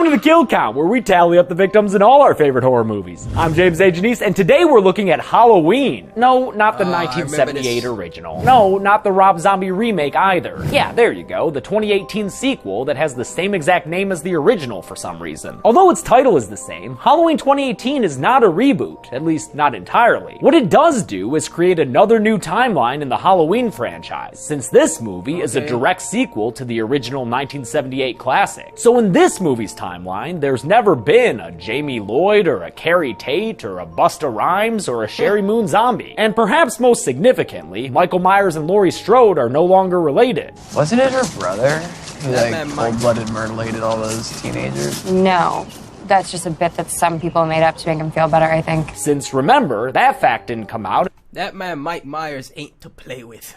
to the Kill Count, where we tally up the victims in all our favorite horror movies. I'm James A. Janice, and today we're looking at Halloween. No, not the 1978 original. No, not the Rob Zombie remake either. Yeah, there you go, the 2018 sequel that has the same exact name as the original for some reason. Although its title is the same, Halloween 2018 is not a reboot, at least not entirely. What it does do is create another new timeline in the Halloween franchise, since this movie is a direct sequel to the original 1978 classic. So in this movie's timeline, there's never been a Jamie Lloyd or a Carrie Tate or a Busta Rhymes or a Sherry Moon Zombie. And perhaps most significantly, Michael Myers and Laurie Strode are no longer related. Wasn't it her brother who cold-blooded mutilated all those teenagers? No. That's just a bit that some people made up to make him feel better, I think. Since remember, that fact didn't come out. That man Mike Myers ain't to play with.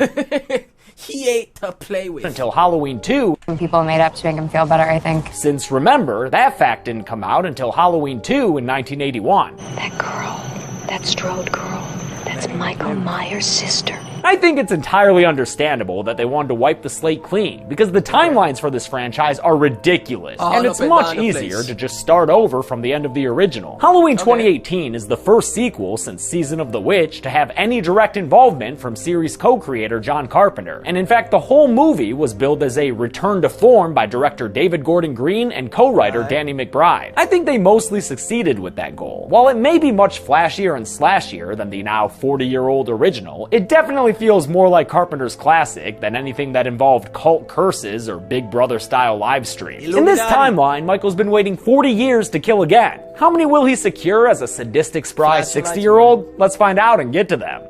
He ain't to play with. Until Halloween 2. Some people made up to make him feel better, I think. Since remember, that fact didn't come out until Halloween 2 in 1981. That girl, that Strode girl, that's Michael Myers' sister. I think it's entirely understandable that they wanted to wipe the slate clean, because the timelines for this franchise are ridiculous, and it's much easier to just start over from the end of the original. Halloween 2018 is the first sequel since Season of the Witch to have any direct involvement from series co-creator John Carpenter, and in fact the whole movie was billed as a return to form by director David Gordon Green and co-writer Danny McBride. I think they mostly succeeded with that goal. While it may be much flashier and slashier than the now 40-year-old original, it definitely feels more like Carpenter's classic than anything that involved cult curses or Big Brother style live streams. In this timeline, Michael's been waiting 40 years to kill again. How many will he secure as a sadistic, spry 60-year-old? Let's find out and get to them.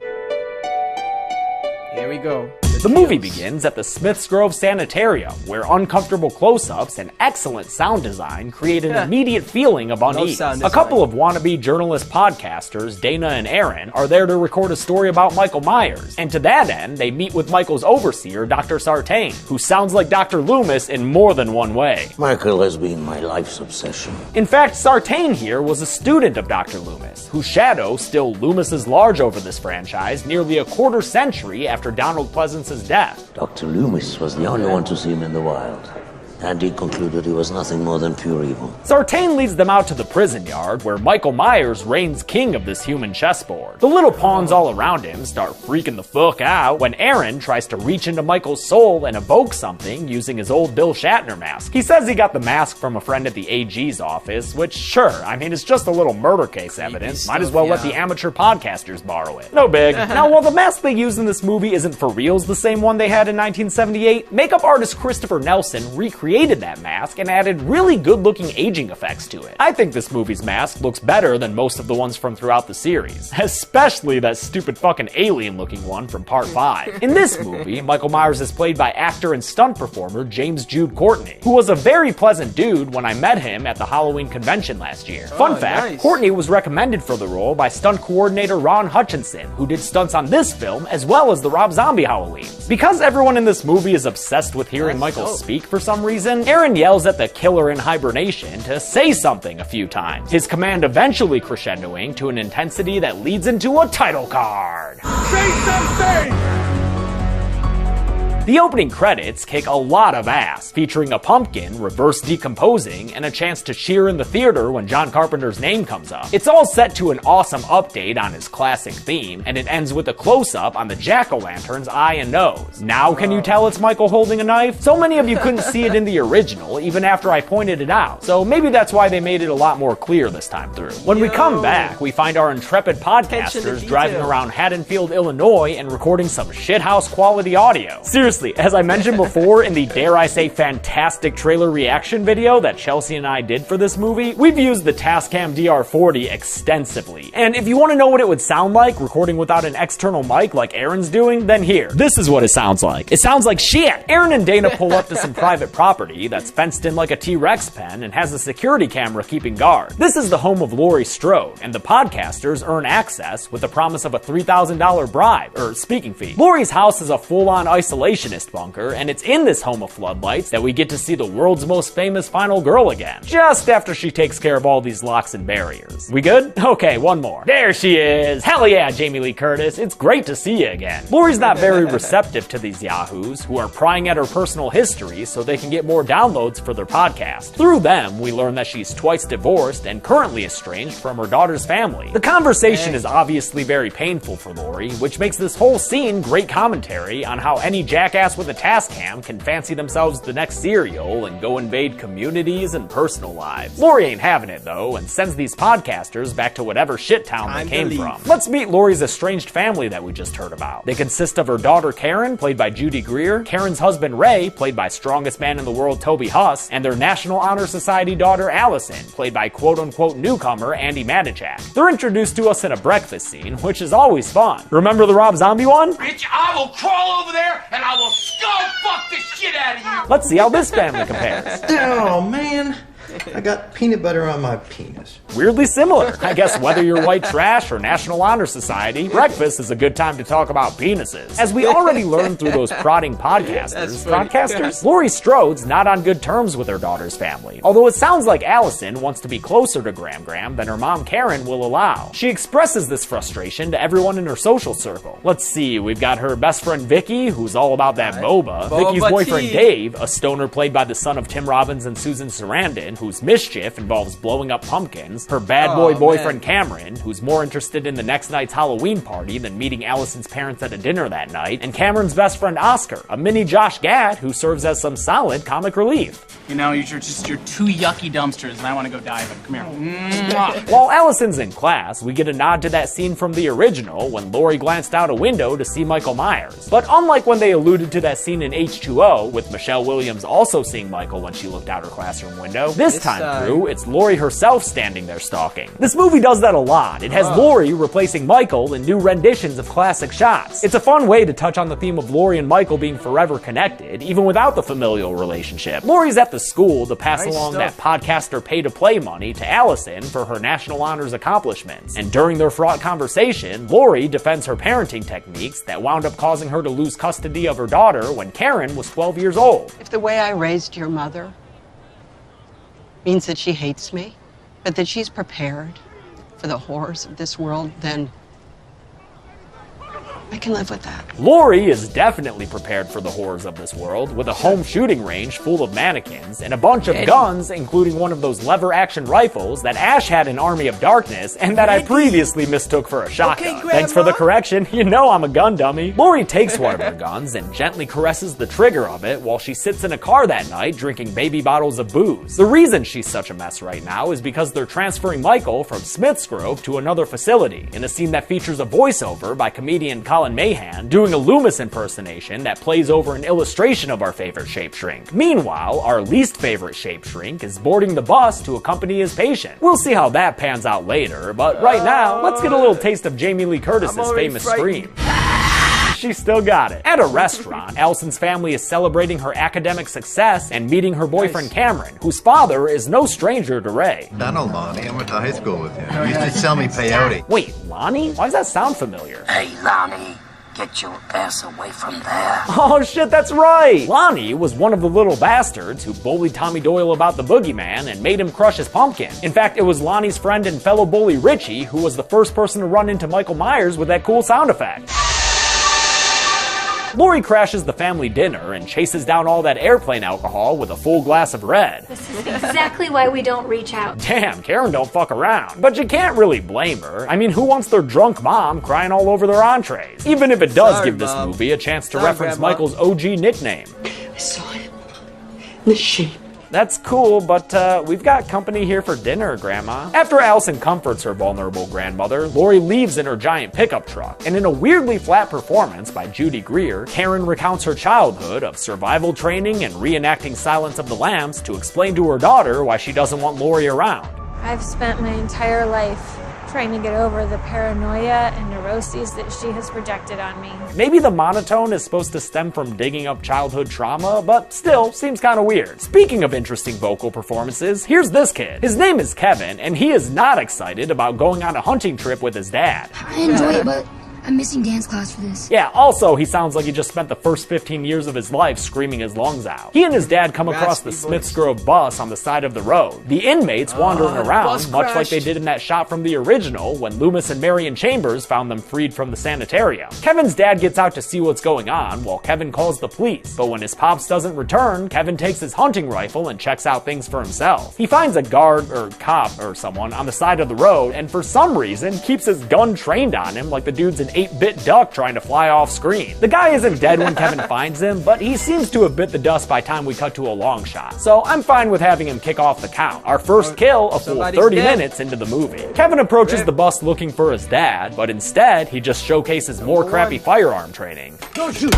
Here we go. The movie begins at the Smiths Grove Sanitarium, where uncomfortable close-ups and excellent sound design create an immediate feeling of unease. A couple of wannabe journalist podcasters, Dana and Aaron, are there to record a story about Michael Myers, and to that end, they meet with Michael's overseer, Dr. Sartain, who sounds like Dr. Loomis in more than one way. Michael has been my life's obsession. In fact, Sartain here was a student of Dr. Loomis, whose shadow still looms as large over this franchise nearly a quarter century after Donald Pleasance's death. Dr. Loomis was the only one to see him in the wild, and he concluded he was nothing more than pure evil. Sartain leads them out to the prison yard, where Michael Myers reigns king of this human chessboard. The little pawns all around him start freaking the fuck out when Aaron tries to reach into Michael's soul and evoke something using his old Bill Shatner mask. He says he got the mask from a friend at the AG's office, which sure, I mean it's just a little murder case evidence, might as well let the amateur podcasters borrow it. No big. Now while the mask they use in this movie isn't for reals the same one they had in 1978, makeup artist Christopher Nelson recreated that mask and added really good-looking aging effects to it. I think this movie's mask looks better than most of the ones from throughout the series, especially that stupid fucking alien-looking one from Part 5. In this movie, Michael Myers is played by actor and stunt performer James Jude Courtney, who was a very pleasant dude when I met him at the Halloween convention last year. Fun fact, Courtney was recommended for the role by stunt coordinator Ron Hutchinson, who did stunts on this film as well as the Rob Zombie Halloweens. Because everyone in this movie is obsessed with hearing Michael speak for some reason, Aaron yells at the killer in hibernation to say something a few times, his command eventually crescendoing to an intensity that leads into a title card. Say something! The opening credits kick a lot of ass, featuring a pumpkin reverse decomposing and a chance to cheer in the theater when John Carpenter's name comes up. It's all set to an awesome update on his classic theme, and it ends with a close-up on the jack-o'-lantern's eye and nose. Now can you tell it's Michael holding a knife? So many of you couldn't see it in the original, even after I pointed it out, so maybe that's why they made it a lot more clear this time through. When we come back, we find our intrepid podcasters driving around Haddonfield, Illinois, and recording some shithouse quality audio. Seriously, as I mentioned before in the dare I say fantastic trailer reaction video that Chelsea and I did for this movie, we've used the Tascam DR40 extensively. And if you want to know what it would sound like recording without an external mic like Aaron's doing, then here. This is what it sounds like. It sounds like shit! Aaron and Dana pull up to some private property that's fenced in like a T-Rex pen and has a security camera keeping guard. This is the home of Laurie Strode, and the podcasters earn access with the promise of a $3,000 bribe, or speaking fee. Laurie's house is a full-on isolation creationist bunker, and it's in this home of floodlights that we get to see the world's most famous final girl again, just after she takes care of all these locks and barriers. We good? Okay, one more. There she is! Hell yeah, Jamie Lee Curtis, it's great to see you again. Laurie's not very receptive to these yahoos, who are prying at her personal history so they can get more downloads for their podcast. Through them, we learn that she's twice divorced and currently estranged from her daughter's family. The conversation is obviously very painful for Laurie, which makes this whole scene great commentary on how any jackass with a Tascam can fancy themselves the next Serial and go invade communities and personal lives. Laurie ain't having it though, and sends these podcasters back to whatever shit town they came from. Let's meet Laurie's estranged family that we just heard about. They consist of her daughter Karen, played by Judy Greer, Karen's husband Ray, played by strongest man in the world Toby Huss, and their National Honor Society daughter Allison, played by quote-unquote newcomer Andy Matichak. They're introduced to us in a breakfast scene, which is always fun. Remember the Rob Zombie one? Bitch, I will crawl over there and I will skull fuck the shit out of you! Let's see how this family compares. Oh, man. I got peanut butter on my penis. Weirdly similar. I guess whether you're white trash or National Honor Society, breakfast is a good time to talk about penises. As we already learned through those prodding podcasters, Laurie Strode's not on good terms with her daughter's family, although it sounds like Allison wants to be closer to Gram Gram than her mom Karen will allow. She expresses this frustration to everyone in her social circle. Let's see, we've got her best friend Vicky, who's all about that boba. Vicky's boyfriend Dave, a stoner played by the son of Tim Robbins and Susan Sarandon, whose mischief involves blowing up pumpkins, her bad boy boyfriend Cameron, who's more interested in the next night's Halloween party than meeting Allison's parents at a dinner that night, and Cameron's best friend Oscar, a mini Josh Gad who serves as some solid comic relief. You know, you're two yucky dumpsters and I want to go diving. Come here. While Allison's in class, we get a nod to that scene from the original when Laurie glanced out a window to see Michael Myers. But unlike when they alluded to that scene in H2O, with Michelle Williams also seeing Michael when she looked out her classroom window, this time through, it's Laurie herself standing there stalking. This movie does that a lot. It has Laurie replacing Michael in new renditions of classic shots. It's a fun way to touch on the theme of Laurie and Michael being forever connected, even without the familial relationship. Laurie's at the school to pass along that podcaster pay-to-play money to Allison for her National Honors accomplishments. And during their fraught conversation, Laurie defends her parenting techniques that wound up causing her to lose custody of her daughter when Karen was 12 years old. If the way I raised your mother means that she hates me, but that she's prepared for the horrors of this world, then I can live with that. Laurie is definitely prepared for the horrors of this world, with a home shooting range full of mannequins and a bunch of guns, including one of those lever-action rifles that Ash had in Army of Darkness and that I previously mistook for a shotgun. Thanks for the correction, you know I'm a gun dummy. Laurie takes one of her guns and gently caresses the trigger of it while she sits in a car that night drinking baby bottles of booze. The reason she's such a mess right now is because they're transferring Michael from Smithsgrove to another facility, in a scene that features a voiceover by comedian Colin Mahan doing a Loomis impersonation that plays over an illustration of our favorite shape shrink. Meanwhile, our least favorite shape shrink is boarding the bus to accompany his patient. We'll see how that pans out later, but right now, let's get a little taste of Jamie Lee Curtis's famous scream. She still got it. At a restaurant, Allison's family is celebrating her academic success and meeting her boyfriend Cameron, whose father is no stranger to Ray. I know Lonnie. I went to high school with him. He used to sell me peyote. Wait, Lonnie? Why does that sound familiar? Hey, Lonnie, get your ass away from there. Oh shit, that's right! Lonnie was one of the little bastards who bullied Tommy Doyle about the boogeyman and made him crush his pumpkin. In fact, it was Lonnie's friend and fellow bully Richie who was the first person to run into Michael Myers with that cool sound effect. Laurie crashes the family dinner and chases down all that airplane alcohol with a full glass of red. This is exactly why we don't reach out. Damn, Karen don't fuck around. But you can't really blame her. I mean, who wants their drunk mom crying all over their entrees? Even if it does give this movie a chance to reference Michael's OG nickname. I saw him in the sheep. That's cool, but we've got company here for dinner, Grandma. After Allison comforts her vulnerable grandmother, Laurie leaves in her giant pickup truck, and in a weirdly flat performance by Judy Greer, Karen recounts her childhood of survival training and reenacting Silence of the Lambs to explain to her daughter why she doesn't want Laurie around. I've spent my entire life trying to get over the paranoia and neuroses that she has projected on me. Maybe the monotone is supposed to stem from digging up childhood trauma, but still seems kind of weird. Speaking of interesting vocal performances, here's this kid. His name is Kevin, and he is not excited about going on a hunting trip with his dad. I enjoy it, but I'm missing dance class for this. Yeah, also, he sounds like he just spent the first 15 years of his life screaming his lungs out. He and his dad come across the Smiths Grove bus on the side of the road. The inmates wandering around, much like they did in that shot from the original when Loomis and Marion Chambers found them freed from the sanitarium. Kevin's dad gets out to see what's going on while Kevin calls the police, but when his pops doesn't return, Kevin takes his hunting rifle and checks out things for himself. He finds a guard or cop or someone on the side of the road and for some reason keeps his gun trained on him like the dude's an 8-bit duck trying to fly off screen. The guy isn't dead when Kevin finds him, but he seems to have bit the dust by time we cut to a long shot. So I'm fine with having him kick off the count. Our first kill a full 30 minutes into the movie. Kevin approaches the bus looking for his dad, but instead he just showcases more crappy firearm training. Don't shoot!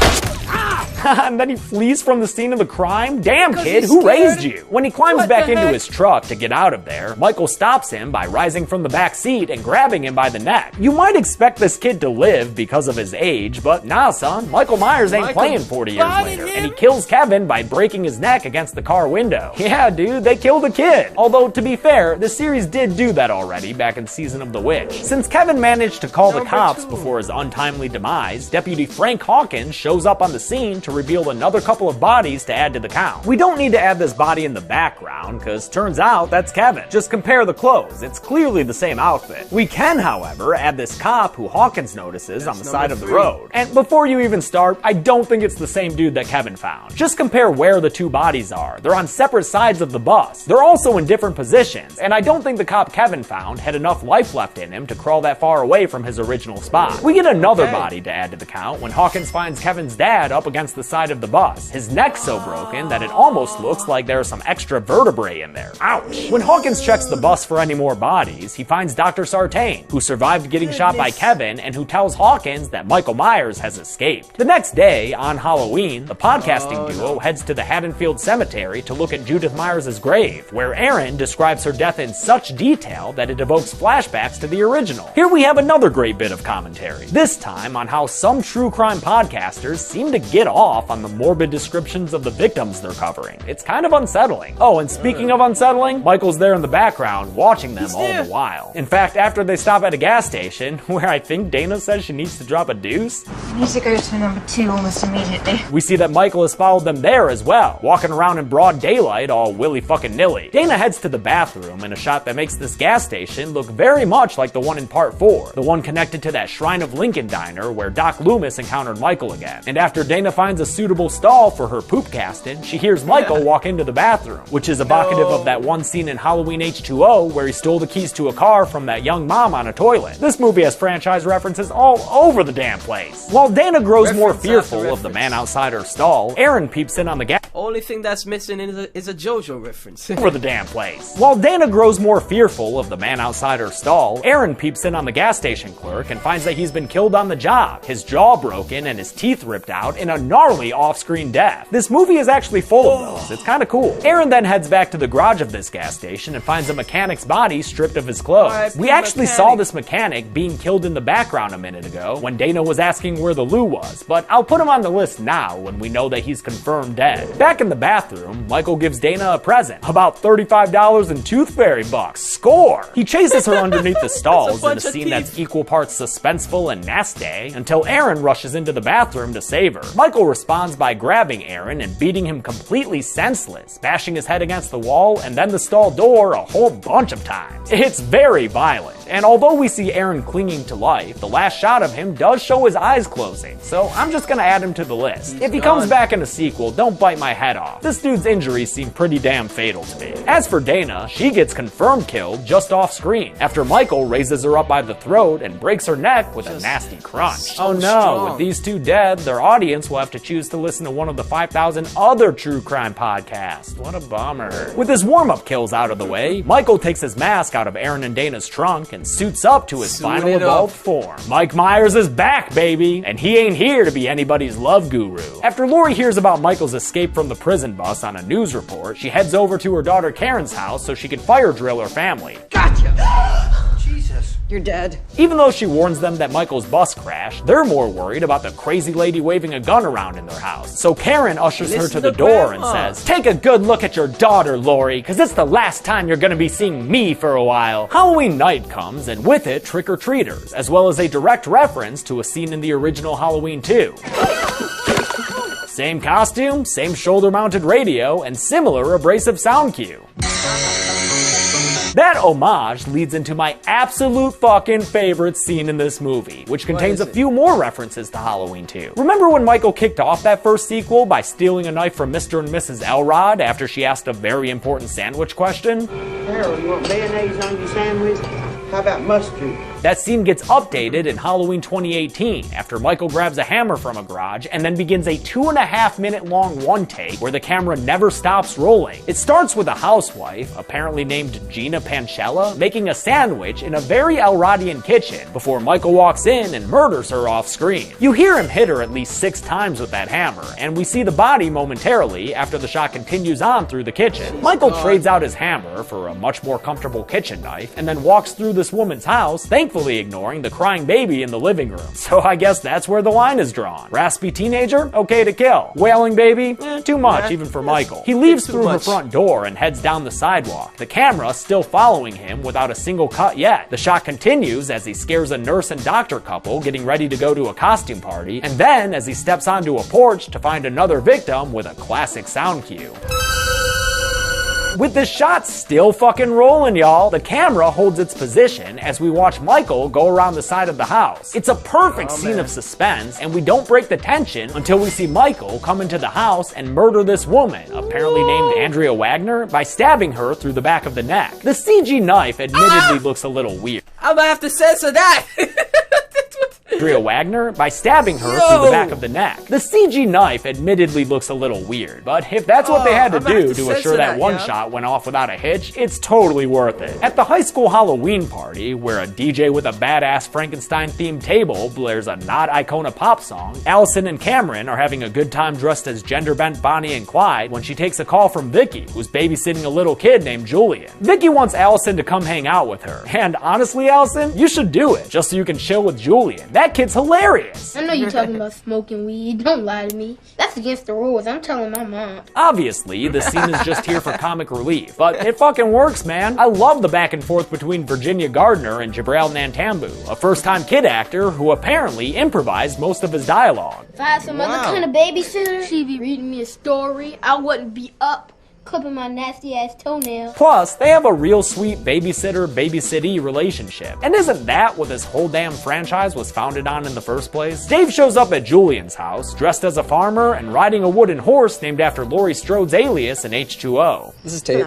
And then he flees from the scene of the crime? Damn kid, who raised you? When he climbs back into his truck to get out of there, Michael stops him by rising from the back seat and grabbing him by the neck. You might expect this kid to live because of his age, but nah son, Michael Myers ain't playing 40 years later, and he kills Kevin by breaking his neck against the car window. Yeah dude, they killed a kid. Although to be fair, the series did do that already back in Season of the Witch. Since Kevin managed to call the cops before his untimely demise, Deputy Frank Hawkins shows up on the scene to reveal another couple of bodies to add to the count. We don't need to add this body in the background, cause turns out that's Kevin. Just compare the clothes, it's clearly the same outfit. We can, however, add this cop who Hawkins notices on the side of the road. And before you even start, I don't think it's the same dude that Kevin found. Just compare where the two bodies are. They're on separate sides of the bus. They're also in different positions, and I don't think the cop Kevin found had enough life left in him to crawl that far away from his original spot. We get another body to add to the count when Hawkins finds Kevin's dad up against the side of the bus. His neck's so broken that it almost looks like there are some extra vertebrae in there. Ouch! When Hawkins checks the bus for any more bodies, he finds Dr. Sartain, who survived getting shot by Kevin and who tells Hawkins that Michael Myers has escaped. The next day, on Halloween, the podcasting duo heads to the Haddonfield Cemetery to look at Judith Myers' grave, where Erin describes her death in such detail that it evokes flashbacks to the original. Here we have another great bit of commentary, this time on how some true crime podcasters seem to get off on the morbid descriptions of the victims they're covering. It's kind of unsettling. Oh, and speaking of unsettling, Michael's there in the background watching them all the while. In fact, after they stop at a gas station, where I think Dana says she needs to drop a deuce, I need to go to number 2 almost immediately. we see that Michael has followed them there as well, walking around in broad daylight all willy-fucking-nilly. Dana heads to the bathroom in a shot that makes this gas station look very much like the one in part 4, the one connected to that Shrine of Lincoln diner where Doc Loomis encountered Michael again. And after Dana finds a suitable stall for her poop casting, she hears Michael walk into the bathroom, which is evocative of that one scene in Halloween H2O where he stole the keys to a car from that young mom on a toilet. This movie has franchise references all over the damn place. While Dana grows more fearful of the man outside her stall, Erin peeps in on the gas. Only thing that's missing is a JoJo reference. Over the damn place. While Dana grows more fearful of the man outside her stall, Erin peeps in on the gas station clerk and finds that he's been killed on the job, his jaw broken and his teeth ripped out in a gnarly off-screen death. This movie is actually full of those. It's kinda cool. Erin then heads back to the garage of this gas station and finds a mechanic's body stripped of his clothes. We actually saw this mechanic being killed in the background a minute ago when Dana was asking where the loo was, but I'll put him on the list now when we know that he's confirmed dead. Back in the bathroom, Michael gives Dana a present, about $35 in tooth fairy bucks. Score! He chases her underneath the stalls in a scene that's equal parts suspenseful and nasty until Erin rushes into the bathroom to save her. Michael responds by grabbing Erin and beating him completely senseless, bashing his head against the wall and then the stall door a whole bunch of times. It's very violent, and although we see Erin clinging to life, the last shot of him does show his eyes closing, so I'm just gonna add him to the list. If he comes back in a sequel, don't bite my head off. This dude's injuries seem pretty damn fatal to me. As for Dana, she gets confirmed killed just off screen, after Michael raises her up by the throat and breaks her neck with a nasty crunch. Oh no, with these two dead, their audience will have to choose to listen to one of the 5,000 other true crime podcasts. What a bummer. With his warm-up kills out of the way, Michael takes his mask out of Erin and Dana's trunk and suits up to his final evolved form. Mike Myers is back, baby, and he ain't here to be anybody's love guru. After Lori hears about Michael's escape from the prison bus on a news report, she heads over to her daughter Karen's house so she can fire drill her family. Gotcha! Jesus this? You're dead. Even though she warns them that Michael's bus crashed, they're more worried about the crazy lady waving a gun around in their house. So Karen ushers her to the door and says, "Take a good look at your daughter, Laurie, because it's the last time you're gonna be seeing me for a while." Halloween night comes, and with it, trick-or-treaters, as well as a direct reference to a scene in the original Halloween 2. Same costume, same shoulder-mounted radio, and similar abrasive sound cue. That homage leads into my absolute fucking favorite scene in this movie, which contains a few more references to Halloween 2. Remember when Michael kicked off that first sequel by stealing a knife from Mr. and Mrs. Elrod after she asked a very important sandwich question? Harold, you want mayonnaise on your sandwich? How about mustard? That scene gets updated in Halloween 2018 after Michael grabs a hammer from a garage and then begins a 2.5 minute long one take where the camera never stops rolling. It starts with a housewife, apparently named Gina Pancella, making a sandwich in a very Elrodian kitchen before Michael walks in and murders her off screen. You hear him hit her at least 6 times with that hammer, and we see the body momentarily after the shot continues on through the kitchen. Michael trades out his hammer for a much more comfortable kitchen knife and then walks through this woman's house, thankfully ignoring the crying baby in the living room. So I guess that's where the line is drawn. Raspy teenager? Okay to kill. Wailing baby? Too much, even for Michael. He leaves through her front door and heads down the sidewalk, the camera still following him without a single cut yet. The shot continues as he scares a nurse and doctor couple getting ready to go to a costume party, and then as he steps onto a porch to find another victim with a classic sound cue. With the shot still fucking rolling, y'all, the camera holds its position as we watch Michael go around the side of the house. It's a perfect scene of suspense, and we don't break the tension until we see Michael come into the house and murder this woman, apparently named Andrea Wagner, by stabbing her through the back of the neck. The CG knife admittedly looks a little weird. I'm gonna have to censor that! Andrea Wagner by stabbing her through the back of the neck. The CG knife admittedly looks a little weird, but if that's what they had to do to assure that one shot went off without a hitch, it's totally worth it. At the high school Halloween party, where a DJ with a badass Frankenstein-themed table blares a not Icona pop song, Allison and Cameron are having a good time dressed as gender-bent Bonnie and Clyde when she takes a call from Vicky, who's babysitting a little kid named Julian. Vicky wants Allison to come hang out with her, and honestly, Allison, you should do it, just so you can chill with Julian. That kid's hilarious. I know you're talking about smoking weed. Don't lie to me. That's against the rules. I'm telling my mom. Obviously, the scene is just here for comic relief, but it fucking works, man. I love the back and forth between Virginia Gardner and Jabril Nantambu, a first-time kid actor who apparently improvised most of his dialogue. If I had some other kind of babysitter, she'd be reading me a story. I wouldn't be up clipping my nasty ass toenails. Plus, they have a real sweet babysitter-babysittee relationship. And isn't that what this whole damn franchise was founded on in the first place? Dave shows up at Julian's house, dressed as a farmer and riding a wooden horse named after Laurie Strode's alias in H2O. This is Tate.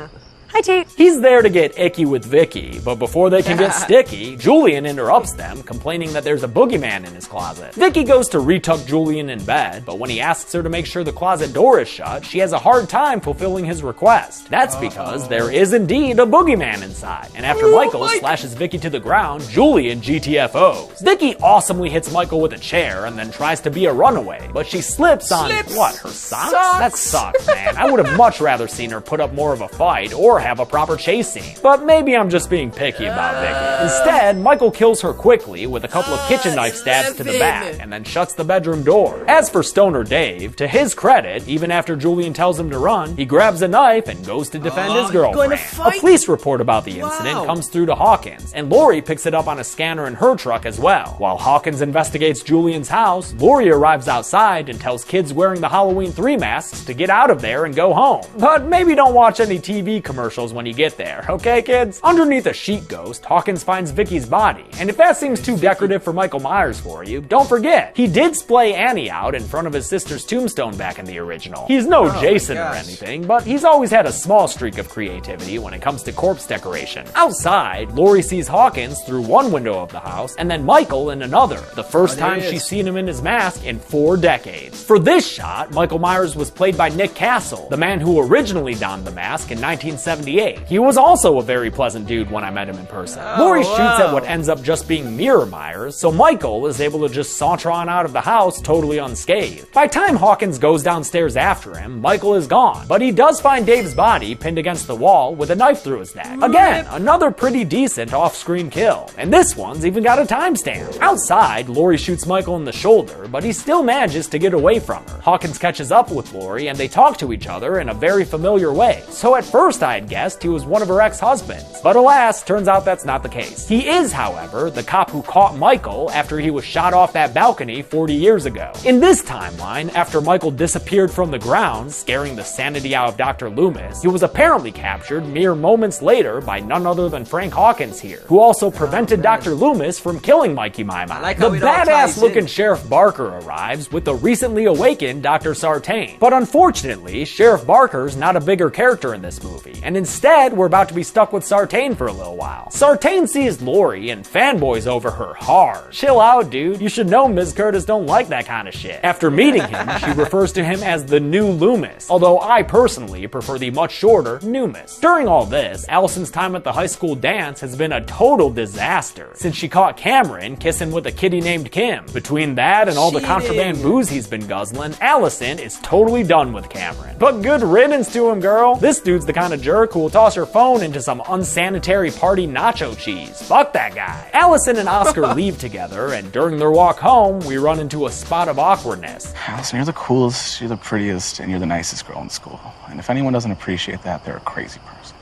Hi, Tate. He's there to get icky with Vicky, but before they can get sticky, Julian interrupts them, complaining that there's a boogeyman in his closet. Vicky goes to retuck Julian in bed, but when he asks her to make sure the closet door is shut, she has a hard time fulfilling his request. That's because there is indeed a boogeyman inside, and after Michael slashes Vicky to the ground, Julian GTFOs. Vicky awesomely hits Michael with a chair and then tries to be a runaway, but she slips on, what, her socks? That sucks, man. I would have much rather seen her put up more of a fight or have a proper chase scene. But maybe I'm just being picky about Vicky. Instead, Michael kills her quickly with a couple of kitchen knife stabs to the back and then shuts the bedroom door. As for Stoner Dave, to his credit, even after Julian tells him to run, he grabs a knife and goes to defend his girlfriend. A police report about the incident comes through to Hawkins, and Laurie picks it up on a scanner in her truck as well. While Hawkins investigates Julian's house, Laurie arrives outside and tells kids wearing the Halloween 3 masks to get out of there and go home. But maybe don't watch any TV commercials when you get there, okay kids? Underneath a sheet ghost, Hawkins finds Vicky's body, and if that seems too decorative for Michael Myers for you, don't forget, he did splay Annie out in front of his sister's tombstone back in the original. He's no Jason or anything, but he's always had a small streak of creativity when it comes to corpse decoration. Outside, Laurie sees Hawkins through one window of the house, and then Michael in another, the first time she's seen him in his mask in 4 decades. For this shot, Michael Myers was played by Nick Castle, the man who originally donned the mask in 1970. 1978. He was also a very pleasant dude when I met him in person. Laurie shoots at what ends up just being Mirror Myers, so Michael is able to just saunter on out of the house totally unscathed. By the time Hawkins goes downstairs after him, Michael is gone, but he does find Dave's body pinned against the wall with a knife through his neck. Again, another pretty decent off-screen kill, and this one's even got a timestamp. Outside, Laurie shoots Michael in the shoulder, but he still manages to get away from her. Hawkins catches up with Laurie and they talk to each other in a very familiar way. So at first I had guessed he was one of her ex-husbands, but alas, turns out that's not the case. He is, however, the cop who caught Michael after he was shot off that balcony 40 years ago. In this timeline, after Michael disappeared from the ground, scaring the sanity out of Dr. Loomis, he was apparently captured mere moments later by none other than Frank Hawkins here, who also prevented Dr. Loomis from killing Mikey Mima. The badass-looking Sheriff Barker arrives with the recently awakened Dr. Sartain. But unfortunately, Sheriff Barker's not a bigger character in this movie, and instead we're about to be stuck with Sartain for a little while. Sartain sees Laurie and fanboys over her hard. Chill out, dude. You should know Ms. Curtis don't like that kind of shit. After meeting him, she refers to him as the new Loomis, although I personally prefer the much shorter Noomis. During all this, Allison's time at the high school dance has been a total disaster, since she caught Cameron kissing with a kitty named Kim. Between that and all the contraband booze he's been guzzling, Allison is totally done with Cameron. But good riddance to him, girl. This dude's the kind of jerk who will toss her phone into some unsanitary party nacho cheese. Fuck that guy. Allison and Oscar leave together, and during their walk home, we run into a spot of awkwardness. Allison, you're the coolest, you're the prettiest, and you're the nicest girl in school. And if anyone doesn't appreciate that, they're a crazy person.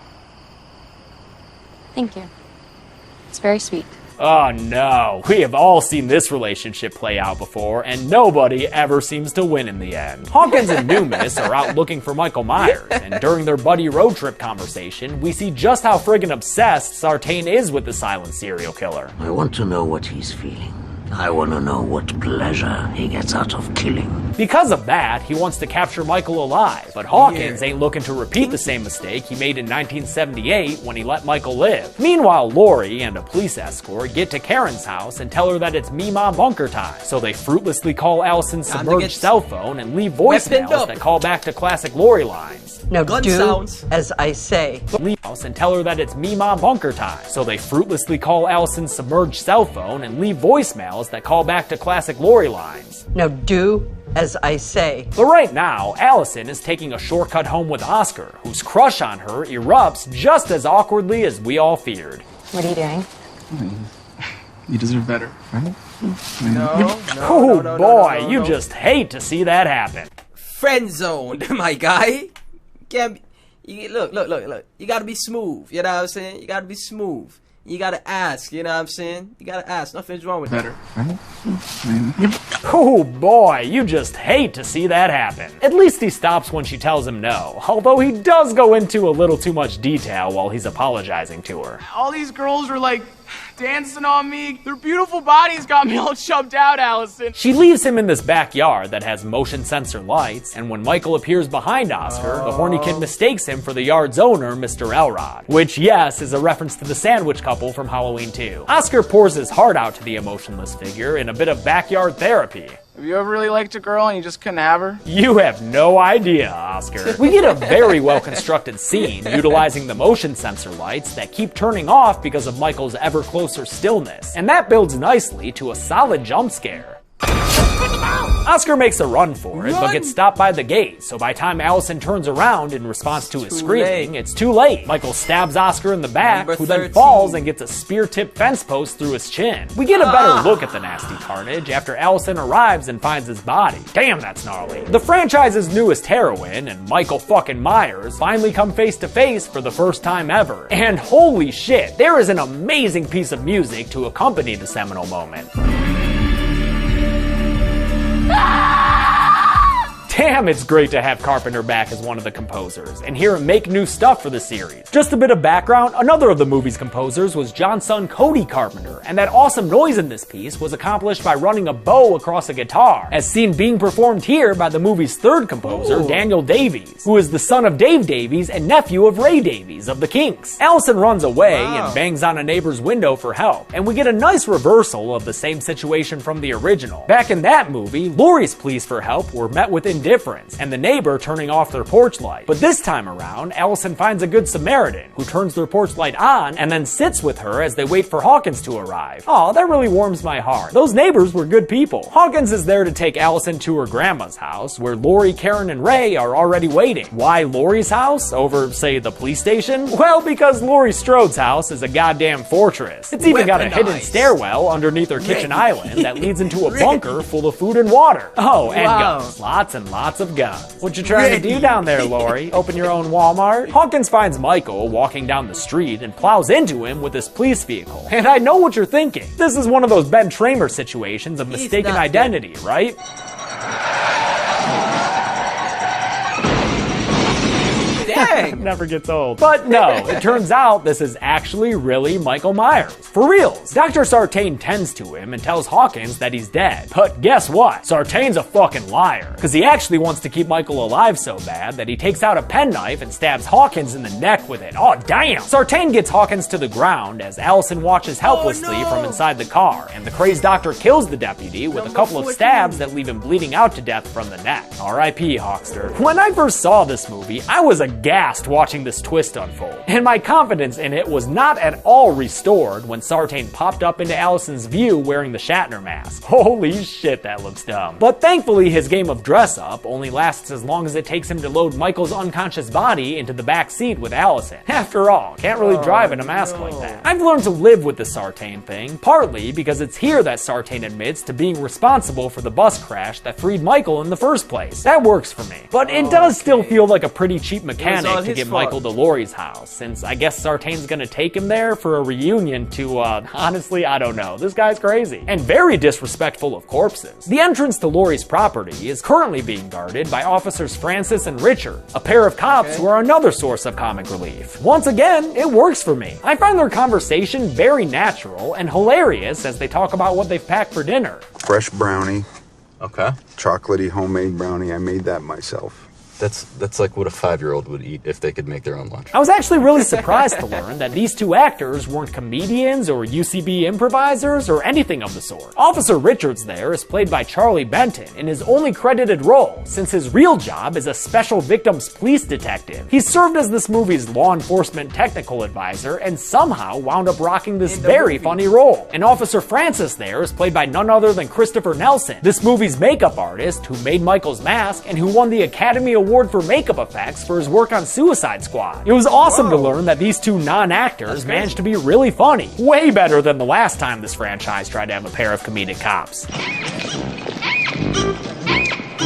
Thank you. It's very sweet. Oh no, we have all seen this relationship play out before, and nobody ever seems to win in the end. Hawkins and Noomis are out looking for Michael Myers, and during their buddy road trip conversation, we see just how friggin' obsessed Sartain is with the silent serial killer. I want to know what he's feeling. I want to know what pleasure he gets out of killing. Because of that, he wants to capture Michael alive, but Hawkins ain't looking to repeat the same mistake he made in 1978 when he let Michael live. Meanwhile, Laurie and a police escort get to Karen's house and tell her that it's Mima bunker time, so they fruitlessly call Allison's submerged cell phone and leave voicemails that call back to classic Laurie lines. Now do as I say. And tell her that it's Mima bunker time, so they fruitlessly call Allison's submerged cell phone and leave voicemails that call back to classic Laurie lines. Now do as I say. But right now, Allison is taking a shortcut home with Oscar, whose crush on her erupts just as awkwardly as we all feared. What are you doing? You deserve better, right? Oh boy, you just hate to see that happen. Friend zoned, my guy. Can't be, look. You gotta be smooth. You know what I'm saying? You gotta be smooth. You gotta ask. You know what I'm saying? You gotta ask. Nothing's wrong with better, right? Oh boy, you just hate to see that happen. At least he stops when she tells him no, although he does go into a little too much detail while he's apologizing to her. All these girls are like dancing on me. Their beautiful bodies got me all chubbed out, Allison. She leaves him in this backyard that has motion sensor lights, and when Michael appears behind Oscar, the horny kid mistakes him for the yard's owner, Mr. Elrod. Which, yes, is a reference to the sandwich couple from Halloween 2. Oscar pours his heart out to the emotionless figure in a bit of backyard therapy. Have you ever really liked a girl and you just couldn't have her? You have no idea, Oscar. We get a very well-constructed scene utilizing the motion sensor lights that keep turning off because of Michael's ever closer stillness, and that builds nicely to a solid jump scare. Oscar makes a run for it, but gets stopped by the gate, so by the time Allison turns around in response to his screaming, it's too late. Michael stabs Oscar in the back, who then falls and gets a spear-tipped fence post through his chin. We get a better look at the nasty carnage after Allison arrives and finds his body. Damn, that's gnarly. The franchise's newest heroine, and Michael fucking Myers, finally come face to face for the first time ever. And holy shit, there is an amazing piece of music to accompany the seminal moment. Damn, it's great to have Carpenter back as one of the composers, and hear him make new stuff for the series. Just a bit of background, another of the movie's composers was John's son Cody Carpenter, and that awesome noise in this piece was accomplished by running a bow across a guitar, as seen being performed here by the movie's third composer, Daniel Davies, who is the son of Dave Davies and nephew of Ray Davies of the Kinks. Allison runs away and bangs on a neighbor's window for help, and we get a nice reversal of the same situation from the original. Back in that movie, Laurie's pleas for help were met with indifference and the neighbor turning off their porch light. But this time around, Allison finds a good Samaritan who turns their porch light on and then sits with her as they wait for Hawkins to arrive. Aw, that really warms my heart. Those neighbors were good people. Hawkins is there to take Allison to her grandma's house, where Lori, Karen, and Ray are already waiting. Why Lori's house over, say, the police station? Well, because Laurie Strode's house is a goddamn fortress. It's even got a hidden stairwell underneath her kitchen island that leads into a bunker full of food and water. Oh, and guns. Lots and lots of guns. What you trying to do down there, Lori? Open your own Walmart? Hawkins finds Michael walking down the street and plows into him with his police vehicle. And I know what you're thinking. This is one of those Ben Tramer situations of mistaken identity, right? Dang. Never gets old. But no, it turns out this is actually really Michael Myers. For reals. Dr. Sartain tends to him and tells Hawkins that he's dead. But guess what? Sartain's a fucking liar. Because he actually wants to keep Michael alive so bad that he takes out a penknife and stabs Hawkins in the neck with it. Oh, damn! Sartain gets Hawkins to the ground as Allison watches helplessly from inside the car, and the crazed doctor kills the deputy with a couple of stabs that leave him bleeding out to death from the neck. R.I.P. Hawkster. When I first saw this movie, I was aghast watching this twist unfold, and my confidence in it was not at all restored when Sartain popped up into Allison's view wearing the Shatner mask. Holy shit, that looks dumb. But thankfully, his game of dress-up only lasts as long as it takes him to load Michael's unconscious body into the back seat with Allison. After all, can't really drive in a mask like that. I've learned to live with the Sartain thing, partly because it's here that Sartain admits to being responsible for the bus crash that freed Michael in the first place. That works for me. But it does still feel like a pretty cheap mechanic to get Michael to Laurie's house, since I guess Sartain's gonna take him there for a reunion to, honestly, I don't know. This guy's crazy. And very disrespectful of corpses. The entrance to Laurie's property is currently being guarded by officers Francis and Richard, a pair of cops who are another source of comic relief. Once again, it works for me. I find their conversation very natural and hilarious as they talk about what they've packed for dinner. Fresh brownie. Okay. Chocolatey homemade brownie. I made that myself. That's like what a 5-year-old would eat if they could make their own lunch. I was actually really surprised to learn that these two actors weren't comedians or UCB improvisers or anything of the sort. Officer Richards there is played by Charlie Benton in his only credited role, since his real job is a special victims police detective. He served as this movie's law enforcement technical advisor and somehow wound up rocking this very funny role. And Officer Francis there is played by none other than Christopher Nelson, this movie's makeup artist who made Michael's mask and who won the Academy Award for makeup effects for his work on Suicide Squad. It was awesome to learn that these two non-actors managed to be really funny. Way better than the last time this franchise tried to have a pair of comedic cops.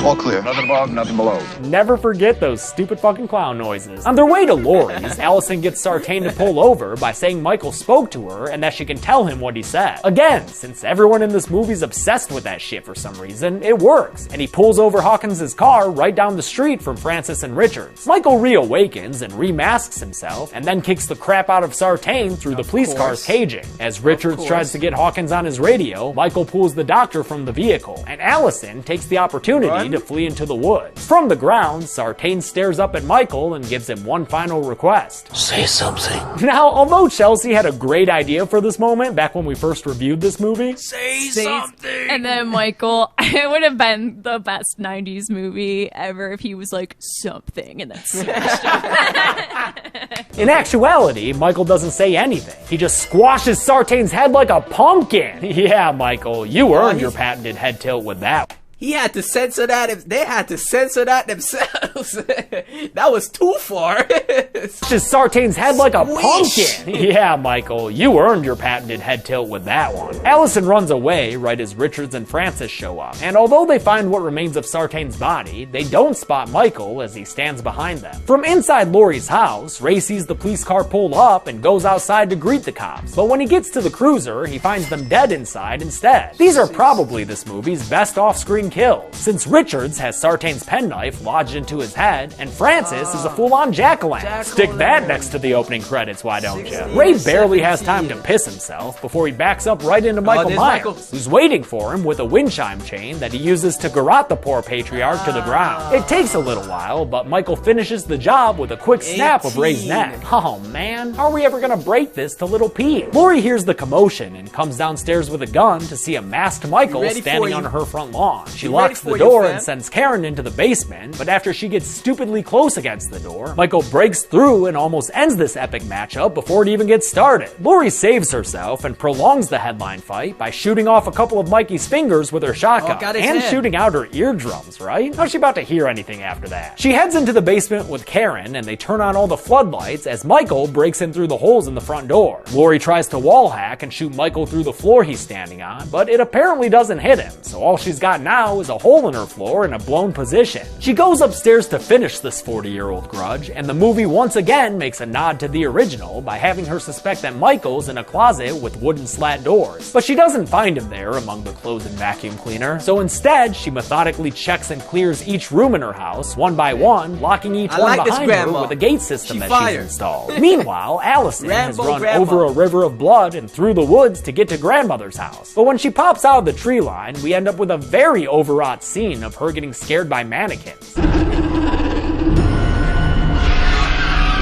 All clear. Nothing above, nothing below. Never forget those stupid fucking clown noises. On their way to Laurie's, Allison gets Sartain to pull over by saying Michael spoke to her and that she can tell him what he said. Again, since everyone in this movie's obsessed with that shit for some reason, it works. And he pulls over Hawkins' car right down the street from Francis and Richards. Michael reawakens and remasks himself and then kicks the crap out of Sartain through the police car's caging. As Richards tries to get Hawkins on his radio, Michael pulls the doctor from the vehicle, and Allison takes the opportunity to flee into the woods. From the ground, Sartain stares up at Michael and gives him one final request. Say something. Now, although Chelsea had a great idea for this moment back when we first reviewed this movie, say something. And then Michael, it would have been the best 90s movie ever if he was like something and then smashed it. In actuality, Michael doesn't say anything. He just squashes Sartain's head like a pumpkin. Yeah, Michael, you earned your patented head tilt with that. He had to censor that. They had to censor that themselves. That was too far. Just Sartain's head like a pumpkin. Yeah, Michael, you earned your patented head tilt with that one. Allison runs away right as Richards and Francis show up. And although they find what remains of Sartain's body, they don't spot Michael as he stands behind them. From inside Laurie's house, Ray sees the police car pull up and goes outside to greet the cops. But when he gets to the cruiser, he finds them dead inside instead. These are probably this movie's best off-screen kills, since Richards has Sartain's penknife lodged into his head, and Francis is a full-on jack-o'-lantern. Stick that next to the opening credits, why don't you? Ray barely has time to piss himself before he backs up right into Michael Myers, who's waiting for him with a wind chime chain that he uses to garrote the poor patriarch to the ground. It takes a little while, but Michael finishes the job with a quick snap of Ray's neck. Oh man, how are we ever gonna break this to little Pete? Laurie hears the commotion and comes downstairs with a gun to see a masked Michael standing on her front lawn. She locks the door and sends Karen into the basement, but after she gets stupidly close against the door, Michael breaks through and almost ends this epic matchup before it even gets started. Laurie saves herself and prolongs the headline fight by shooting off a couple of Mikey's fingers with her shotgun and shooting out her eardrums, right? How's she about to hear anything after that? She heads into the basement with Karen and they turn on all the floodlights as Michael breaks in through the holes in the front door. Laurie tries to wall hack and shoot Michael through the floor he's standing on, but it apparently doesn't hit him, so all she's got now is a hole in her floor and a blown position. She goes upstairs to finish this 40-year-old grudge, and the movie once again makes a nod to the original by having her suspect that Michael's in a closet with wooden slat doors. But she doesn't find him there among the clothes and vacuum cleaner, so instead she methodically checks and clears each room in her house, one by one, locking each one behind her with a gate system that she's installed. Meanwhile, Allison has run over a river of blood and through the woods to get to grandmother's house. But when she pops out of the tree line, we end up with a very overwrought scene of her getting scared by mannequins.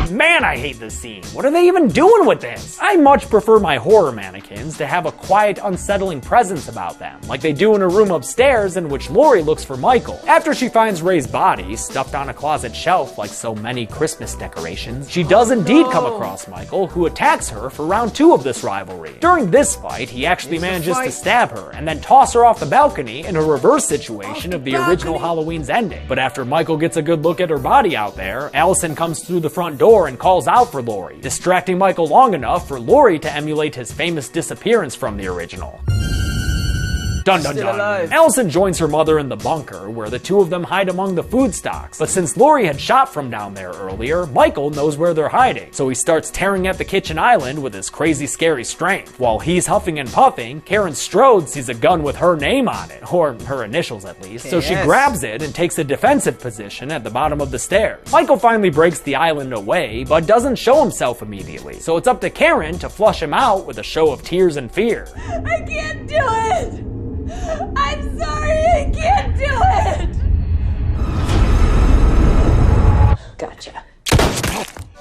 Man, I hate this scene. What are they even doing with this? I much prefer my horror mannequins to have a quiet, unsettling presence about them, like they do in a room upstairs in which Laurie looks for Michael. After she finds Ray's body stuffed on a closet shelf like so many Christmas decorations, she does indeed come across Michael, who attacks her for round 2 of this rivalry. During this fight, he actually manages to stab her and then toss her off the balcony in a reverse situation of the original Halloween's ending. But after Michael gets a good look at her body out there, Allison comes through the front door and calls out for Laurie, distracting Michael long enough for Laurie to emulate his famous disappearance from the original. Dun dun dun. Allison joins her mother in the bunker, where the two of them hide among the food stocks. But since Laurie had shot from down there earlier, Michael knows where they're hiding, so he starts tearing at the kitchen island with his crazy scary strength. While he's huffing and puffing, Karen Strode sees a gun with her name on it, or her initials at least, so she grabs it and takes a defensive position at the bottom of the stairs. Michael finally breaks the island away, but doesn't show himself immediately, so it's up to Karen to flush him out with a show of tears and fear. I can't do it! I'm sorry, I can't do it! Gotcha.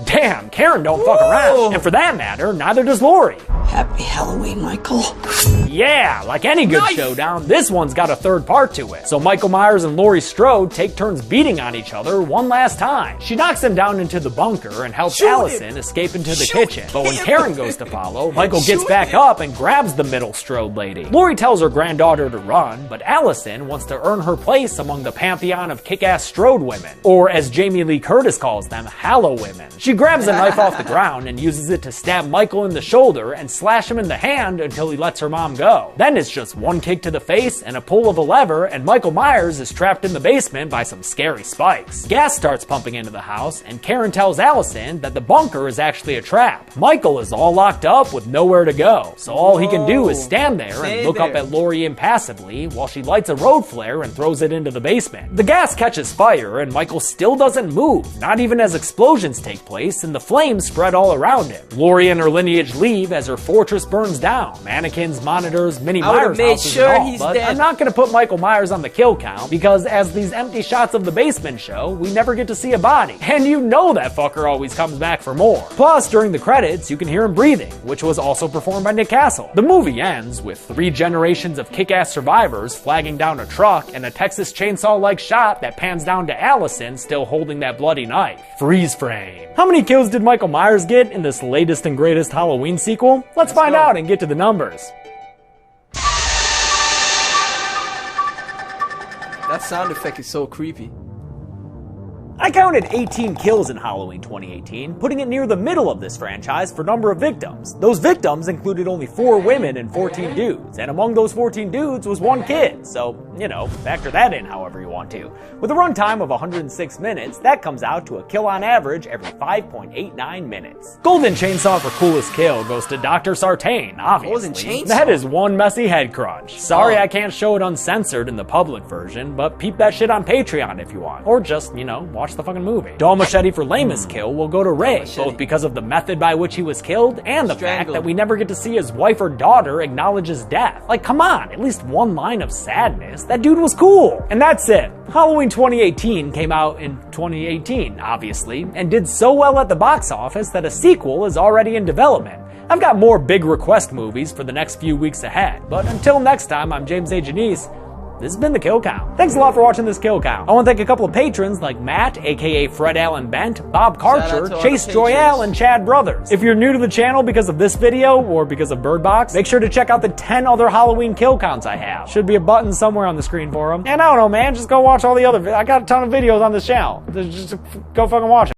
Damn, Karen don't fuck around. And for that matter, neither does Laurie. Happy Halloween, Michael. Yeah, like any good showdown, this one's got a third part to it. So Michael Myers and Laurie Strode take turns beating on each other one last time. She knocks him down into the bunker and helps Allison escape into the kitchen. But when Karen goes to follow, Michael gets back up and grabs the middle Strode lady. Laurie tells her granddaughter to run, but Allison wants to earn her place among the pantheon of kick-ass Strode women, or as Jamie Lee Curtis calls them, Hallow women. She grabs a knife off the ground and uses it to stab Michael in the shoulder and slash him in the hand until he lets her mom go. Then it's just one kick to the face and a pull of a lever, and Michael Myers is trapped in the basement by some scary spikes. Gas starts pumping into the house, and Karen tells Allison that the bunker is actually a trap. Michael is all locked up with nowhere to go, so all he can do is stand there and look up at Laurie impassively while she lights a road flare and throws it into the basement. The gas catches fire, and Michael still doesn't move, not even as explosions take place and the flames spread all around him. Laurie and her lineage leave as her fortress burns down. Mannequins, monitors, mini Myers houses and all, but I'm not gonna put Michael Myers on the kill count because as these empty shots of the basement show, we never get to see a body. And you know that fucker always comes back for more. Plus, during the credits, you can hear him breathing, which was also performed by Nick Castle. The movie ends with 3 generations of kick-ass survivors flagging down a truck and a Texas Chainsaw-like shot that pans down to Allison still holding that bloody knife. Freeze frame. How many kills did Michael Myers get in this latest and greatest Halloween sequel? Let's find out and get to the numbers. That sound effect is so creepy. I counted 18 kills in Halloween 2018, putting it near the middle of this franchise for number of victims. Those victims included only 4 women and 14 dudes, and among those 14 dudes was 1 kid, so, you know, factor that in however you want to. With a runtime of 106 minutes, that comes out to a kill on average every 5.89 minutes. Golden Chainsaw for coolest kill goes to Dr. Sartain, obviously. Golden Chainsaw? That is one messy head crunch. Sorry I can't show it uncensored in the public version, but peep that shit on Patreon if you want. Or just, you know, watch the fucking movie. Dull Machete for lamest kill will go to Ray, both because of the method by which he was killed and the fact that we never get to see his wife or daughter acknowledge his death. Like, come on, at least one line of sadness. That dude was cool. And that's it. Halloween 2018 came out in 2018, obviously, and did so well at the box office that a sequel is already in development. I've got more big request movies for the next few weeks ahead, but until next time, I'm James A. Janice. this has been the Kill Count. Thanks a lot for watching this Kill Count. I want to thank a couple of patrons like Matt, aka Fred Allen Bent, Bob Karcher, Chase Joyal, and Chad Brothers. If you're new to the channel because of this video or because of Bird Box, make sure to check out the 10 other Halloween Kill Counts I have. Should be a button somewhere on the screen for them. And I don't know, man, just go watch all the other I got a ton of videos on this channel. Just go fucking watch them.